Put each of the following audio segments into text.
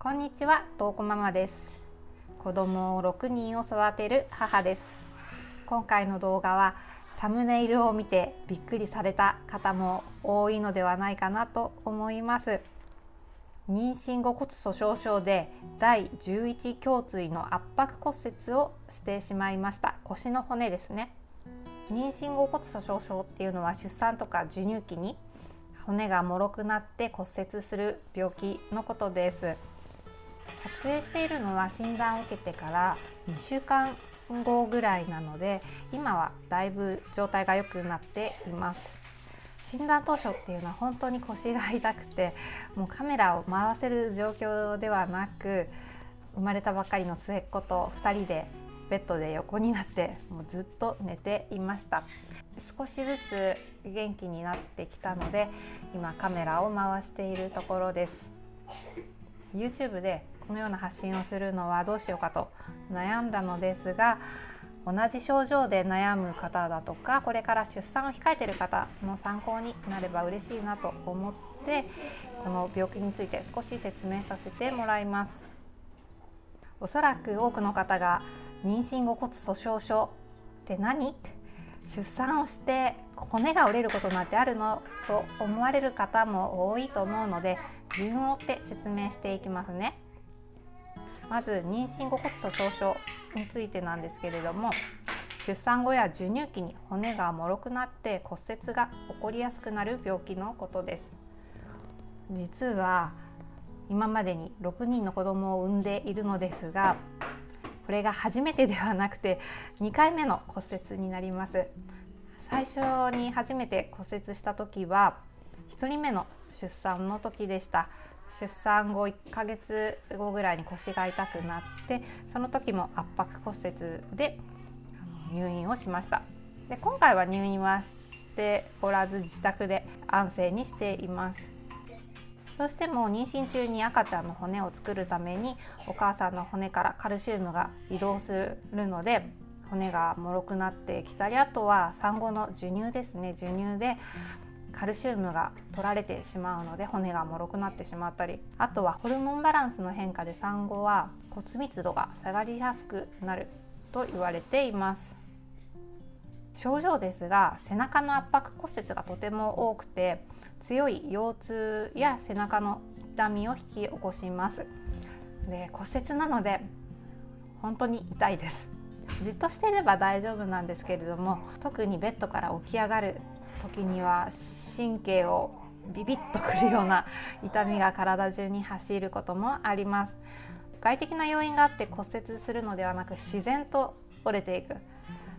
こんにちは、とうこママです。子供を6人を育てる母です。今回の動画はサムネイルを見てびっくりされた方も多いのではないかなと思います。妊娠後骨粗しょう症で第11胸椎の圧迫骨折をしてしまいました。腰の骨ですね。妊娠後骨粗しょう症っていうのは出産とか授乳期に骨が脆くなって骨折する病気のことです。撮影しているのは診断を受けてから2週間後ぐらいなので、今はだいぶ状態が良くなっています。診断当初っていうのは本当に腰が痛くて、もうカメラを回せる状況ではなく、生まれたばっかりの末っ子と2人でベッドで横になってもうずっと寝ていました。少しずつ元気になってきたので、今カメラを回しているところです。YouTube でこのような発信をするのはどうしようかと悩んだのですが、同じ症状で悩む方だとか、これから出産を控えている方の参考になれば嬉しいなと思って、この病気について少し説明させてもらいます。おそらく多くの方が妊娠後骨粗しょう症って何？出産をして骨が折れることなんてあるの？と思われる方も多いと思うので、順を追って説明していきますね。まず妊娠後骨粗しょう症についてなんですけれども、出産後や授乳期に骨が脆くなって骨折が起こりやすくなる病気のことです。実は今までに6人の子供を産んでいるのですが、これが初めてではなくて2回目の骨折になります。最初に初めて骨折した時は1人目の出産の時でした。出産後1ヶ月後ぐらいに腰が痛くなって、その時も圧迫骨折で入院をしました。で、今回は入院はしておらず自宅で安静にしています。どうしても妊娠中に赤ちゃんの骨を作るためにお母さんの骨からカルシウムが移動するので、骨が脆くなってきたり、あとは産後の授乳ですね。授乳でカルシウムが取られてしまうので骨が脆くなってしまったり、あとはホルモンバランスの変化で産後は骨密度が下がりやすくなると言われています。症状ですが、背中の圧迫骨折がとても多くて、強い腰痛や背中の痛みを引き起こします。で、骨折なので本当に痛いです。じっとしていれば大丈夫なんですけれども、特にベッドから起き上がる時には神経をビビッとくるような痛みが体中に走ることもあります。外的な要因があって骨折するのではなく、自然と折れていく。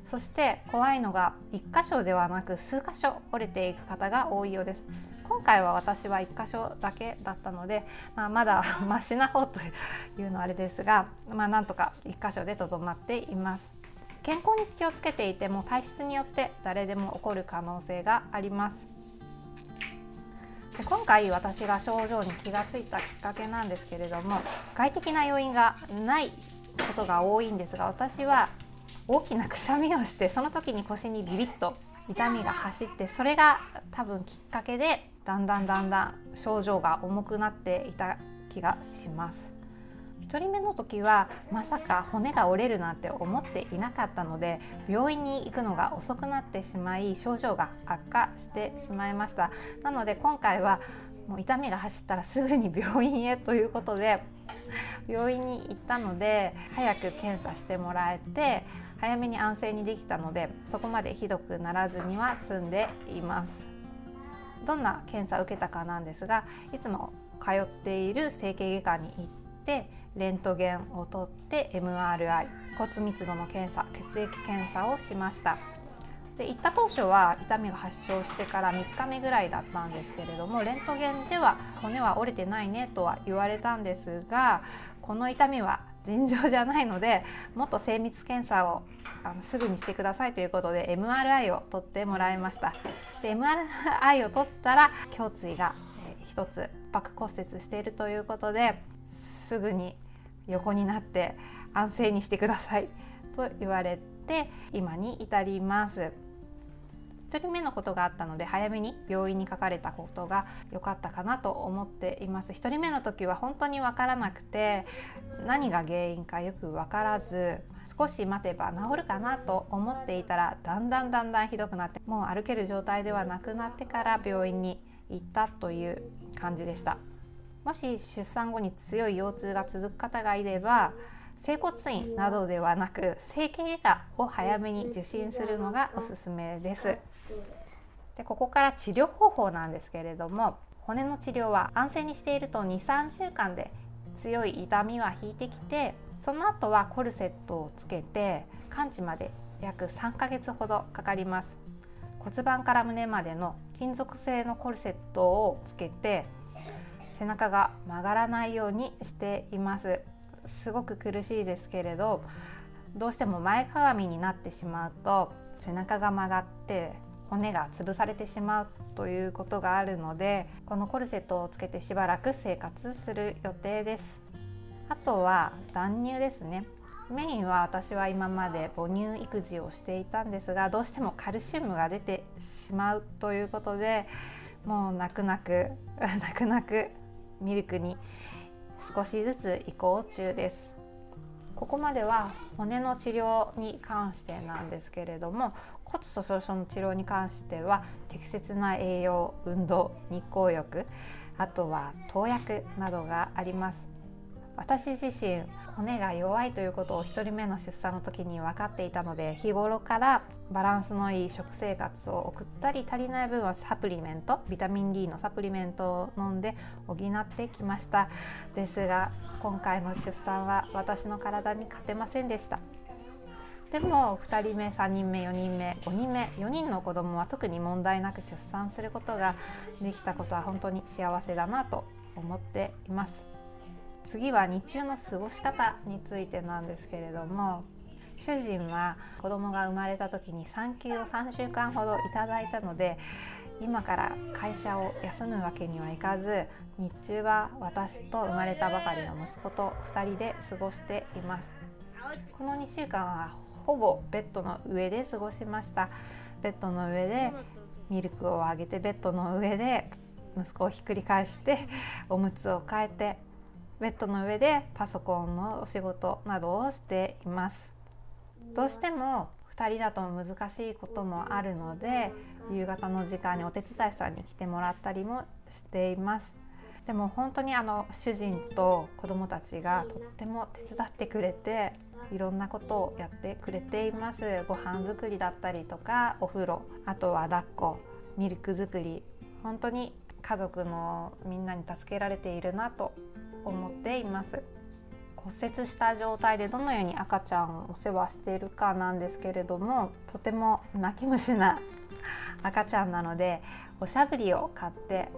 そして怖いのが1箇所ではなく数箇所折れていく方が多いようです。今回は私は1箇所だけだったので、まだマシな方というのはあれですが、なんとか1箇所でとどまっています。健康に気をつけていても体質によって誰でも起こる可能性があります。で、今回私が症状に気がついたきっかけなんですけれども、外的な要因がないことが多いんですが、私は大きなくしゃみをして、その時に腰にビビッと痛みが走って、それが多分きっかけでだんだん症状が重くなっていた気がします。1人目の時はまさか骨が折れるなんて思っていなかったので、病院に行くのが遅くなってしまい、症状が悪化してしまいました。なので今回はもう痛みが走ったらすぐに病院へということで病院に行ったので、早く検査してもらえて早めに安静にできたので、そこまでひどくならずには済んでいます。どんな検査を受けたかなんですが、いつも通っている整形外科に行ってレントゲンを取って MRI 骨密度の検査、血液検査をしました。で、行った当初は痛みが発症してから3日目ぐらいだったんですけれども、レントゲンでは骨は折れてないねとは言われたんですが、この痛みは尋常じゃないので、もっと精密検査をすぐにしてくださいということで MRI を取ってもらいました。で、 MRI を取ったら胸椎が一つ圧迫骨折しているということで、すぐに横になって安静にしてくださいと言われて、今に至ります。1人目のことがあったので早めに病院にかかれたことが良かったかなと思っています。1人目の時は本当に分からなくて、何が原因かよく分からず、少し待てば治るかなと思っていたらだんだんひどくなって、もう歩ける状態ではなくなってから病院に行ったという感じでした。もし出産後に強い腰痛が続く方がいれば、整骨院などではなく整形外科を早めに受診するのがおすすめです。で、ここから治療方法なんですけれども、骨の治療は安静にしていると 2,3 週間で強い痛みは引いてきて、その後はコルセットをつけて完治まで約3ヶ月ほどかかります。骨盤から胸までの金属製のコルセットをつけて背中が曲がらないようにしています。すごく苦しいですけれど、どうしても前かがみになってしまうと背中が曲がって骨が潰されてしまうということがあるので、このコルセットをつけてしばらく生活する予定です。あとは断乳ですね。メインは私は今まで母乳育児をしていたんですが、どうしてもカルシウムが出てしまうということで、もう泣く泣くミルクに少しずつ移行中です。ここまでは骨の治療に関してなんですけれども、骨粗しょう症の治療に関しては適切な栄養、運動、日光浴、あとは投薬などがあります。私自身骨が弱いということを1人目の出産の時に分かっていたので、日頃からバランスのいい食生活を送ったり、足りない分はサプリメント、ビタミン D のサプリメントを飲んで補ってきました。ですが今回の出産は私の体に勝てませんでした。でも2人目、3人目、4人目、5人目、4人の子供は特に問題なく出産することができたことは本当に幸せだなと思っています。次は日中の過ごし方についてなんですけれども、主人は子供が生まれた時に産休を3週間ほどいただいたので、今から会社を休むわけにはいかず、日中は私と生まれたばかりの息子と2人で過ごしています。この2週間はほぼベッドの上で過ごしました。ベッドの上でミルクをあげて、ベッドの上で息子をひっくり返しておむつを替えて、ベッドの上でパソコンのお仕事などをしています。どうしても2人だと難しいこともあるので、夕方の時間にお手伝いさんに来てもらったりもしています。でも本当に主人と子どもたちがとっても手伝ってくれて、いろんなことをやってくれています。ご飯作りだったりとか、お風呂、あとは抱っこ、ミルク作り、本当に家族のみんなに助けられているなと思っています。骨折した状態でどのように赤ちゃんをお世話しているかなんですけれども、とても泣き虫な赤ちゃんなので、おしゃぶりを買って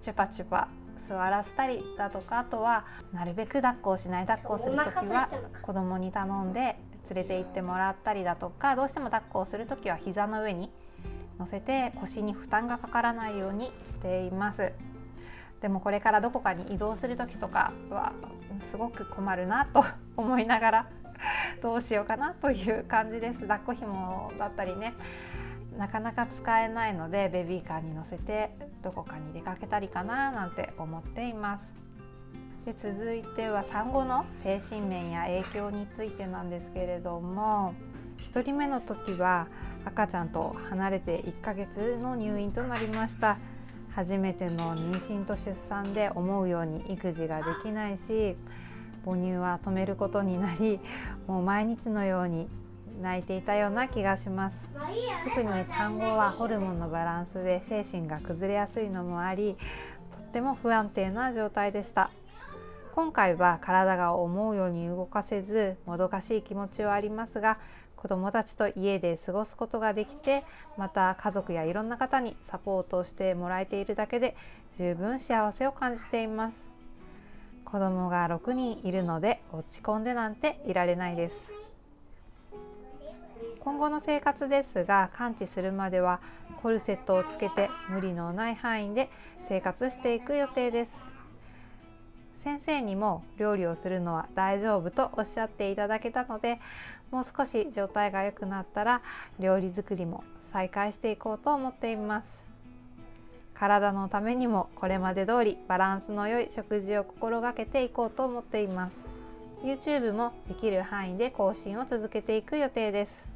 チュパチュパ座らせたりだとか、あとはなるべく抱っこをしない、抱っこをするときは子供に頼んで連れて行ってもらったりだとか、どうしても抱っこをするときは膝の上に乗せて腰に負担がかからないようにしています。でもこれからどこかに移動する時とかはすごく困るなと思いながらどうしようかなという感じです。抱っこ紐だったりね、なかなか使えないので、ベビーカーに乗せてどこかに出かけたりかななんて思っています。で、続いては産後の精神面や影響についてなんですけれども、1人目の時は赤ちゃんと離れて1ヶ月の入院となりました。初めての妊娠と出産で思うように育児ができないし、母乳は止めることになり、もう毎日のように泣いていたような気がします。特に産後はホルモンのバランスで精神が崩れやすいのもあり、とっても不安定な状態でした。今回は体が思うように動かせず、もどかしい気持ちはありますが、子どもたちと家で過ごすことができて、また家族やいろんな方にサポートをしてもらえているだけで十分幸せを感じています。子どもが6人いるので落ち込んでなんていられないです。今後の生活ですが、完治するまではコルセットをつけて無理のない範囲で生活していく予定です。先生にも料理をするのは大丈夫とおっしゃっていただけたので、もう少し状態が良くなったら料理作りも再開していこうと思っています。体のためにもこれまで通りバランスの良い食事を心がけていこうと思っています。 YouTube もできる範囲で更新を続けていく予定です。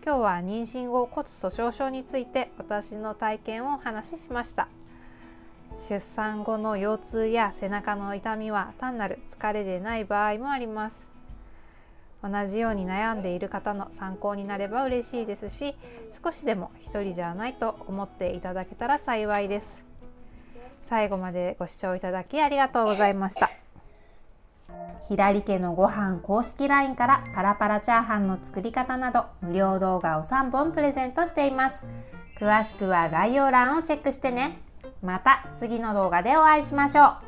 今日は妊娠後骨粗しょう症について私の体験をお話ししました。出産後の腰痛や背中の痛みは単なる疲れでない場合もあります。同じように悩んでいる方の参考になれば嬉しいですし、少しでも一人じゃないと思っていただけたら幸いです。最後までご視聴いただきありがとうございました。左手のご飯公式 LINE からパラパラチャーハンの作り方など無料動画を3本プレゼントしています。詳しくは概要欄をチェックしてね。また次の動画でお会いしましょう。